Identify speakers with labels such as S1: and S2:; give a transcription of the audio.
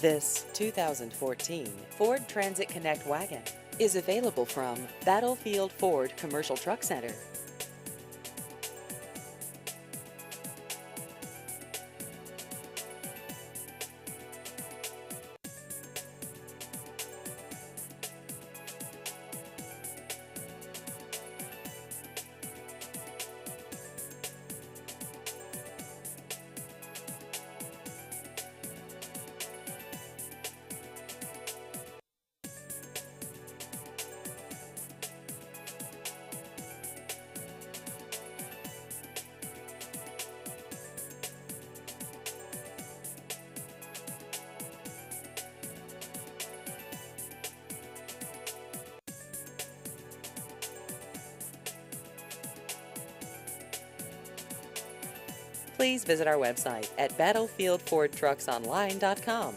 S1: This 2014 Ford Transit Connect wagon is available from Battlefield Ford Commercial Truck Center. Please visit our website at battlefieldfordtrucksonline.com.